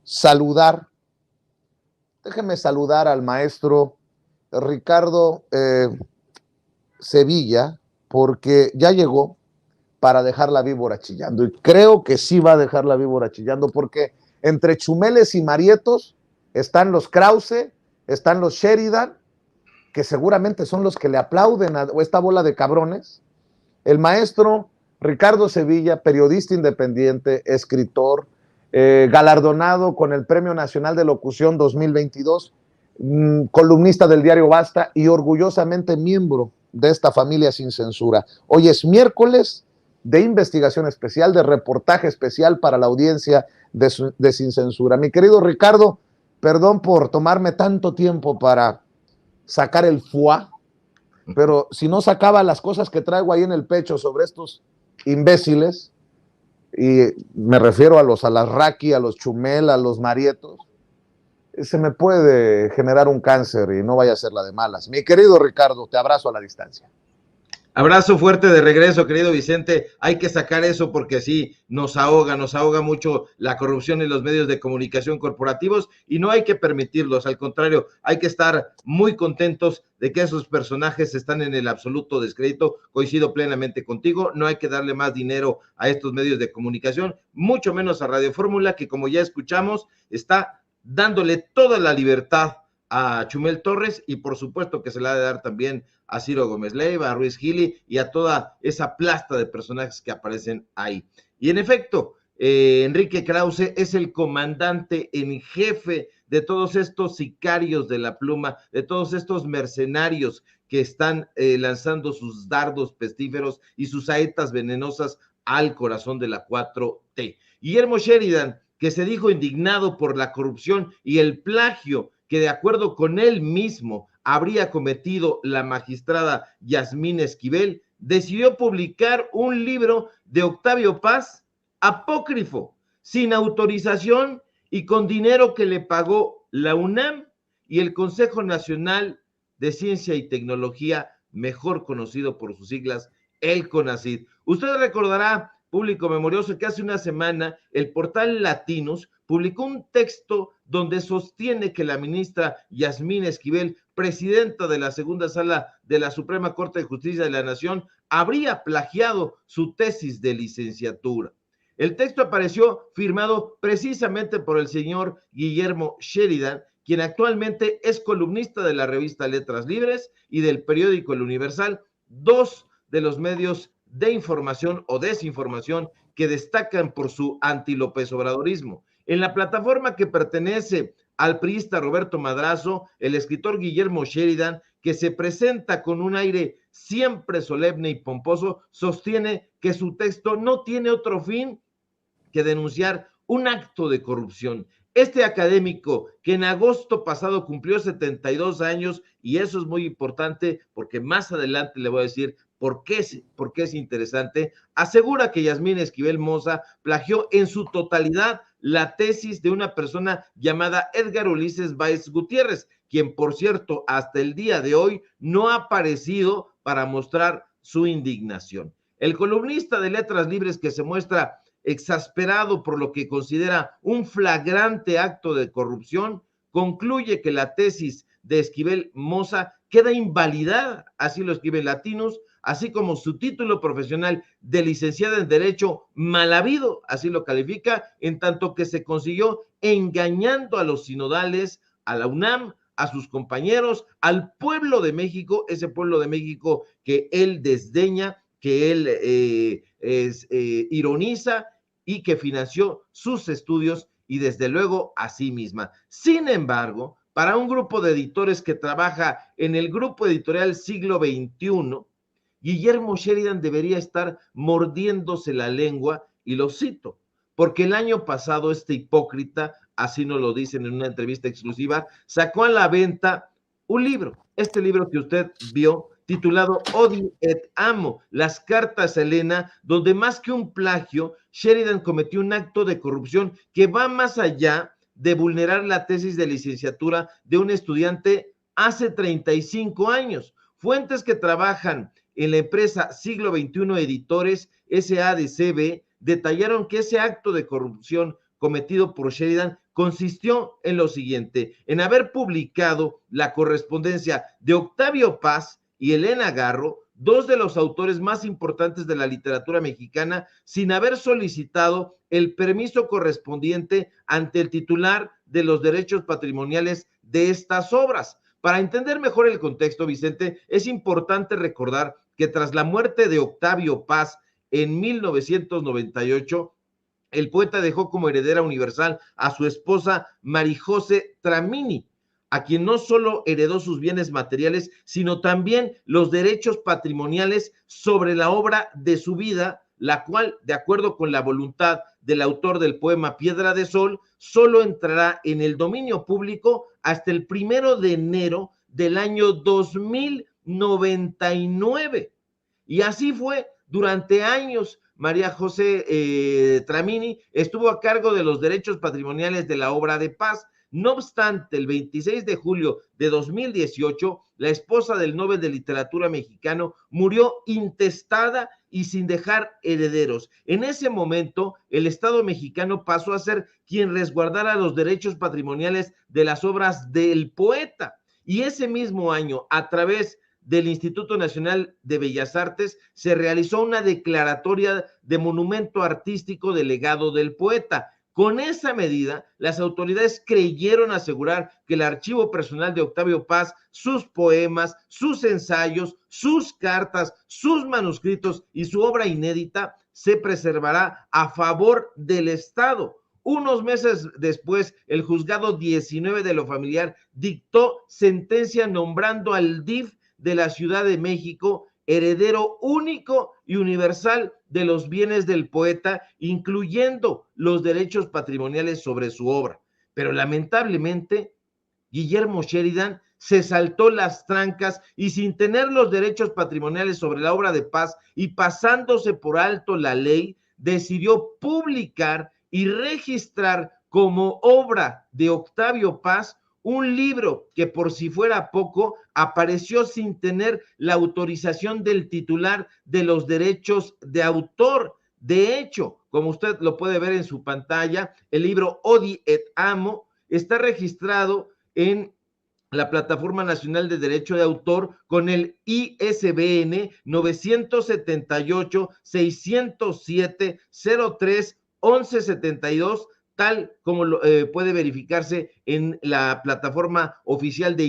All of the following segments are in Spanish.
saludar, déjeme saludar al maestro Ricardo Sevilla, porque ya llegó para dejar la víbora chillando, y creo que sí va a dejar la víbora chillando, porque entre Chumeles y Marietos están los Krause, están los Sheridan, que seguramente son los que le aplauden a esta bola de cabrones. El maestro Ricardo Sevilla, periodista independiente, escritor, galardonado con el Premio Nacional de Locución 2022, columnista del diario Basta y orgullosamente miembro de esta familia sin censura. Hoy es miércoles de investigación especial, de reportaje especial para la audiencia de Sin Censura. Mi querido Ricardo, perdón por tomarme tanto tiempo para sacar el foie, pero si no sacaba las cosas que traigo ahí en el pecho sobre estos imbéciles, y me refiero a los Alarraqui, a los Chumel, a los Marietos, se me puede generar un cáncer y no vaya a ser la de malas. Mi querido Ricardo, te abrazo a la distancia. Abrazo fuerte de regreso, querido Vicente. Hay que sacar eso porque sí, nos ahoga mucho la corrupción en los medios de comunicación corporativos y no hay que permitirlos. Al contrario, hay que estar muy contentos de que esos personajes están en el absoluto descrédito. Coincido plenamente contigo. No hay que darle más dinero a estos medios de comunicación, mucho menos a Radio Fórmula, que como ya escuchamos, está dándole toda la libertad a Chumel Torres y por supuesto que se la ha de dar también a Ciro Gómez Leiva, a Ruiz Gili y a toda esa plasta de personajes que aparecen ahí. Y en efecto, Enrique Krause es el comandante en jefe de todos estos sicarios de la pluma, de todos estos mercenarios que están lanzando sus dardos pestíferos y sus saetas venenosas al corazón de la 4T. Guillermo Sheridan, que se dijo indignado por la corrupción y el plagio que de acuerdo con él mismo habría cometido la magistrada Yasmín Esquivel, decidió publicar un libro de Octavio Paz, apócrifo, sin autorización y con dinero que le pagó la UNAM y el Consejo Nacional de Ciencia y Tecnología, mejor conocido por sus siglas, el CONACYT. Usted recordará, público memorioso, que hace una semana el portal Latinos publicó un texto donde sostiene que la ministra Yasmín Esquivel, presidenta de la segunda sala de la Suprema Corte de Justicia de la Nación, habría plagiado su tesis de licenciatura. El texto apareció firmado precisamente por el señor Guillermo Sheridan, quien actualmente es columnista de la revista Letras Libres y del periódico El Universal, dos de los medios de información o desinformación que destacan por su anti-López Obradorismo. En la plataforma que pertenece al priista Roberto Madrazo, el escritor Guillermo Sheridan, que se presenta con un aire siempre solemne y pomposo, sostiene que su texto no tiene otro fin que denunciar un acto de corrupción. Este académico, que en agosto pasado cumplió 72 años, y eso es muy importante porque más adelante le voy a decir por qué es interesante, asegura que Yasmín Esquivel Moza plagió en su totalidad la tesis de una persona llamada Edgar Ulises Báez Gutiérrez, quien, por cierto, hasta el día de hoy no ha aparecido para mostrar su indignación. El columnista de Letras Libres, que se muestra exasperado por lo que considera un flagrante acto de corrupción, concluye que la tesis de Esquivel Moza queda invalidada, así lo escriben Latinos, así como su título profesional de licenciada en Derecho mal habido, así lo califica, en tanto que se consiguió engañando a los sinodales, a la UNAM, a sus compañeros, al pueblo de México, ese pueblo de México que él desdeña, que él ironiza y que financió sus estudios y desde luego a sí misma. Sin embargo, para un grupo de editores que trabaja en el grupo editorial Siglo XXI, Guillermo Sheridan debería estar mordiéndose la lengua, y lo cito, porque el año pasado este hipócrita, así nos lo dicen en una entrevista exclusiva, sacó a la venta un libro, este libro que usted vio, titulado Odio et Amo, las cartas a Elena, donde más que un plagio, Sheridan cometió un acto de corrupción que va más allá de vulnerar la tesis de licenciatura de un estudiante hace 35 años. Fuentes que trabajan en la empresa Siglo XXI Editores, SADCB, detallaron que ese acto de corrupción cometido por Sheridan consistió en lo siguiente: en haber publicado la correspondencia de Octavio Paz y Elena Garro, dos de los autores más importantes de la literatura mexicana, sin haber solicitado el permiso correspondiente ante el titular de los derechos patrimoniales de estas obras. Para entender mejor el contexto, Vicente, es importante recordar que tras la muerte de Octavio Paz en 1998, el poeta dejó como heredera universal a su esposa Marijose Tramini, a quien no solo heredó sus bienes materiales, sino también los derechos patrimoniales sobre la obra de su vida, la cual, de acuerdo con la voluntad del autor del poema Piedra de Sol, solo entrará en el dominio público hasta el 1 de enero del año 2099. Y así fue durante años. María José Tramini estuvo a cargo de los derechos patrimoniales de la obra de Paz. No obstante, el 26 de julio de 2018, la esposa del Nobel de Literatura mexicano murió intestada y sin dejar herederos. En ese momento, el Estado mexicano pasó a ser quien resguardara los derechos patrimoniales de las obras del poeta. Y ese mismo año, a través del Instituto Nacional de Bellas Artes, se realizó una declaratoria de monumento artístico del legado del poeta. Con esa medida, las autoridades creyeron asegurar que el archivo personal de Octavio Paz, sus poemas, sus ensayos, sus cartas, sus manuscritos y su obra inédita se preservará a favor del Estado. Unos meses después, el juzgado 19 de lo familiar dictó sentencia nombrando al DIF de la Ciudad de México heredero único y universal de los bienes del poeta, incluyendo los derechos patrimoniales sobre su obra. Pero lamentablemente, Guillermo Sheridan se saltó las trancas y, sin tener los derechos patrimoniales sobre la obra de Paz y pasándose por alto la ley, decidió publicar y registrar como obra de Octavio Paz un libro que, por si fuera poco, apareció sin tener la autorización del titular de los derechos de autor. De hecho, como usted lo puede ver en su pantalla, el libro Odi et Amo está registrado en la Plataforma Nacional de Derecho de Autor con el ISBN 978-607-03-1172, tal como puede verificarse en la plataforma oficial de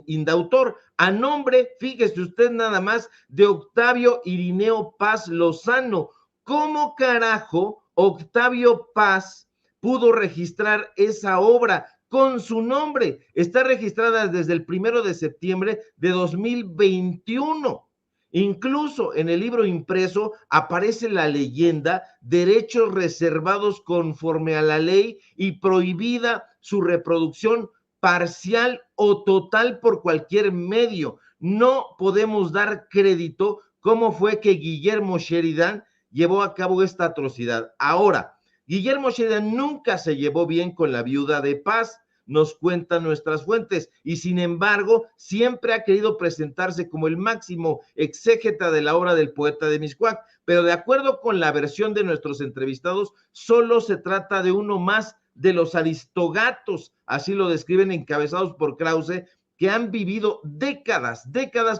Indautor, a nombre, fíjese usted nada más, de Octavio Irineo Paz Lozano. ¿Cómo carajo Octavio Paz pudo registrar esa obra con su nombre? Está registrada desde el 1 de septiembre de 2021. Incluso en el libro impreso aparece la leyenda: derechos reservados conforme a la ley y prohibida su reproducción parcial o total por cualquier medio. No podemos dar crédito cómo fue que Guillermo Sheridan llevó a cabo esta atrocidad. Ahora, Guillermo Sheridan nunca se llevó bien con la viuda de Paz, nos cuentan nuestras fuentes, y sin embargo siempre ha querido presentarse como el máximo exégeta de la obra del poeta de Mixcoac, pero de acuerdo con la versión de nuestros entrevistados, solo se trata de uno más de los aristogatos, así lo describen, encabezados por Krause, que han vivido décadas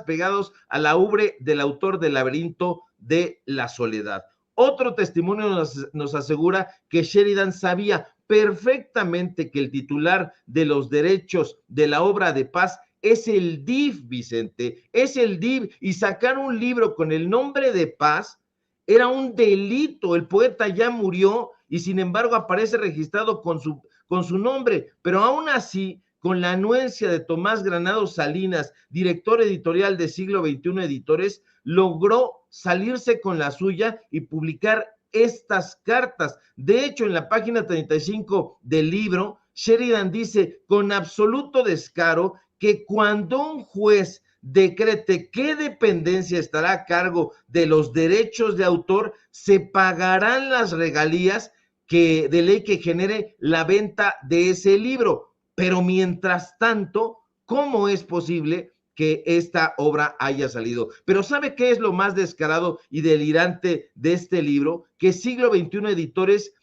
pegados a la ubre del autor del Laberinto de la Soledad. Otro testimonio nos asegura que Sheridan sabía perfectamente que el titular de los derechos de la obra de Paz es el DIF, Vicente, es el DIF, y sacar un libro con el nombre de Paz era un delito. El poeta ya murió y sin embargo aparece registrado con su nombre, pero aún así, con la anuencia de Tomás Granados Salinas, director editorial de Siglo XXI Editores, logró salirse con la suya y publicar estas cartas. De hecho, en la página 35 del libro, Sheridan dice con absoluto descaro que cuando un juez decrete qué dependencia estará a cargo de los derechos de autor, se pagarán las regalías de ley que genere la venta de ese libro. Pero mientras tanto, ¿cómo es posible que esta obra haya salido? Pero ¿sabe qué es lo más descarado y delirante de este libro? Que Siglo XXI Editores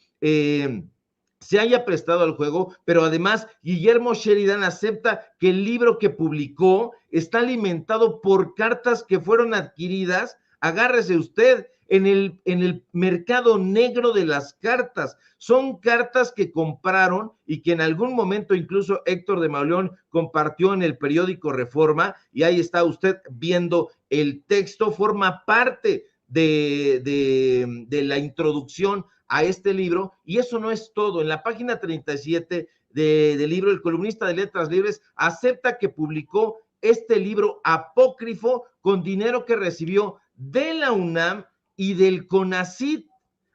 se haya prestado al juego, pero además Guillermo Sheridan acepta que el libro que publicó está alimentado por cartas que fueron adquiridas, agárrese usted, en el mercado negro de las cartas. Son cartas que compraron y que en algún momento incluso Héctor de Mauleón compartió en el periódico Reforma, y ahí está usted viendo el texto, forma parte de la introducción a este libro, y eso no es todo. En la página 37 del libro, el columnista de Letras Libres acepta que publicó este libro apócrifo con dinero que recibió de la UNAM y del CONACYT.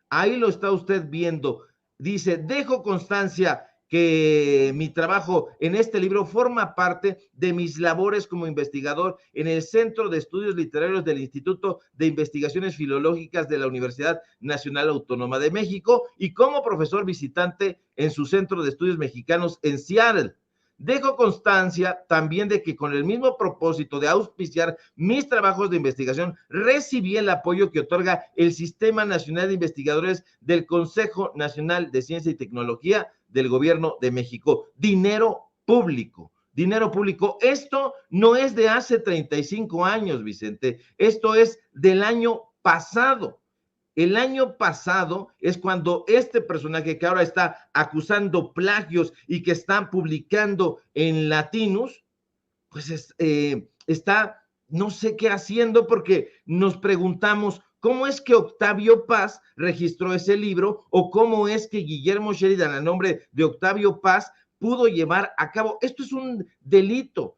Ahí lo está usted viendo. Dice, dejo constancia que mi trabajo en este libro forma parte de mis labores como investigador en el Centro de Estudios Literarios del Instituto de Investigaciones Filológicas de la Universidad Nacional Autónoma de México y como profesor visitante en su Centro de Estudios Mexicanos en Seattle. Dejo constancia también de que con el mismo propósito de auspiciar mis trabajos de investigación, recibí el apoyo que otorga el Sistema Nacional de Investigadores del Consejo Nacional de Ciencia y Tecnología del Gobierno de México. Dinero público. Dinero público. Esto no es de hace 35 años, Vicente. Esto es del año pasado. El año pasado es cuando este personaje que ahora está acusando plagios y que está publicando en Latinus, pues está no sé qué haciendo, porque nos preguntamos cómo es que Octavio Paz registró ese libro o cómo es que Guillermo Sheridan, a nombre de Octavio Paz, pudo llevar a cabo. Esto es un delito.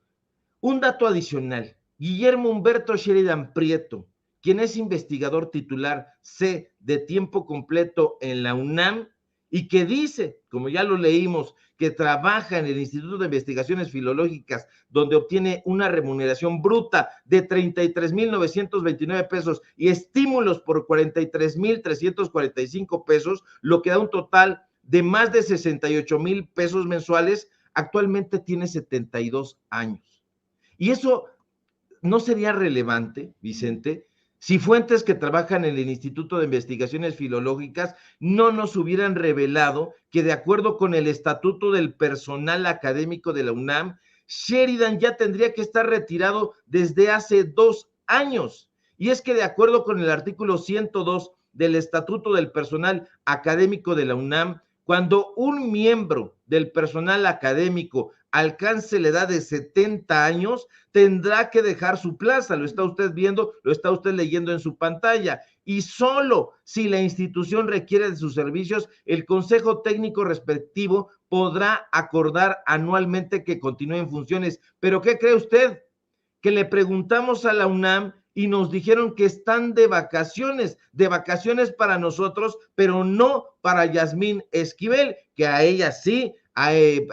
Un dato adicional, Guillermo Humberto Sheridan Prieto, quien es investigador titular C de tiempo completo en la UNAM y que dice, como ya lo leímos, que trabaja en el Instituto de Investigaciones Filológicas, donde obtiene una remuneración bruta de 33,929 pesos y estímulos por 43,345 pesos, lo que da un total de más de 68,000 pesos mensuales. Actualmente tiene 72 años. Y eso no sería relevante, Vicente, si fuentes que trabajan en el Instituto de Investigaciones Filológicas no nos hubieran revelado que, de acuerdo con el Estatuto del Personal Académico de la UNAM, Sheridan ya tendría que estar retirado desde hace 2 años. Y es que, de acuerdo con el artículo 102 del Estatuto del Personal Académico de la UNAM, cuando un miembro del personal académico alcance la edad de 70 años, tendrá que dejar su plaza. Lo está usted viendo, lo está usted leyendo en su pantalla. Y solo si la institución requiere de sus servicios, el Consejo Técnico respectivo podrá acordar anualmente que continúe en funciones. ¿Pero qué cree usted? Que le preguntamos a la UNAM y nos dijeron que están de vacaciones para nosotros, pero no para Yasmín Esquivel, que a ella sí,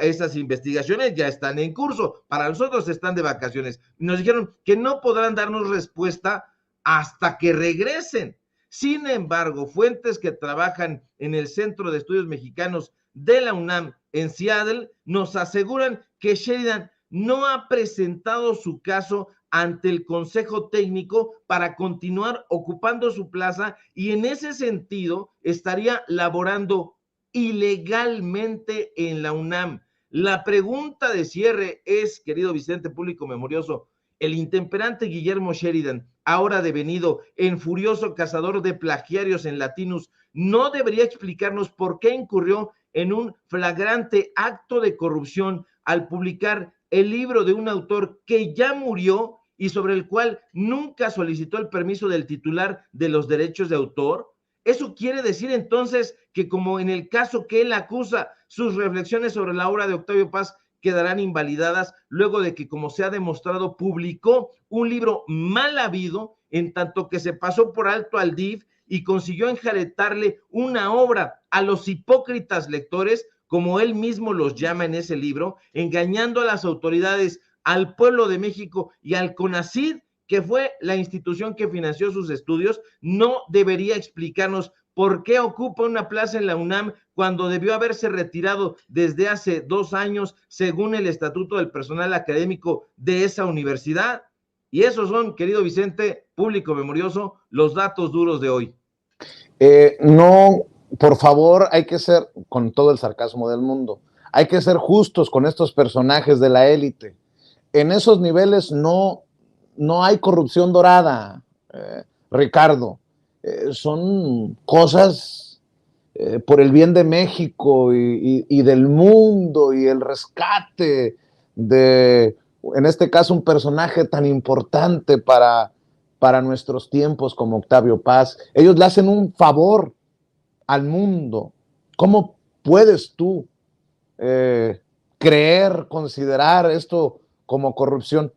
esas investigaciones ya están en curso, para nosotros están de vacaciones. Nos dijeron que no podrán darnos respuesta hasta que regresen. Sin embargo, fuentes que trabajan en el Centro de Estudios Mexicanos de la UNAM en Seattle nos aseguran que Sheridan no ha presentado su caso ante el Consejo Técnico para continuar ocupando su plaza y en ese sentido estaría laborando ilegalmente en la UNAM. La pregunta de cierre es, querido Vicente, público memorioso, el intemperante Guillermo Sheridan, ahora devenido en furioso cazador de plagiarios en Latinus, ¿no debería explicarnos por qué incurrió en un flagrante acto de corrupción al publicar el libro de un autor que ya murió y sobre el cual nunca solicitó el permiso del titular de los derechos de autor? Eso quiere decir entonces que, como en el caso que él acusa, sus reflexiones sobre la obra de Octavio Paz quedarán invalidadas luego de que, como se ha demostrado, publicó un libro mal habido, en tanto que se pasó por alto al DIF y consiguió enjaretarle una obra a los hipócritas lectores, como él mismo los llama en ese libro, engañando a las autoridades, al pueblo de México y al CONACYT, que fue la institución que financió sus estudios. No debería explicarnos por qué ocupa una plaza en la UNAM cuando debió haberse retirado desde hace 2 años, según el Estatuto del Personal Académico de esa universidad. Y esos son, querido Vicente, público memorioso, los datos duros de hoy. No por favor, hay que ser, con todo el sarcasmo del mundo, hay que ser justos con estos personajes de la élite. En esos niveles no hay corrupción dorada, Ricardo. Son cosas por el bien de México y del mundo y el rescate de, en este caso, un personaje tan importante para nuestros tiempos como Octavio Paz. Ellos le hacen un favor al mundo. ¿Cómo puedes tú creer, considerar esto como corrupción?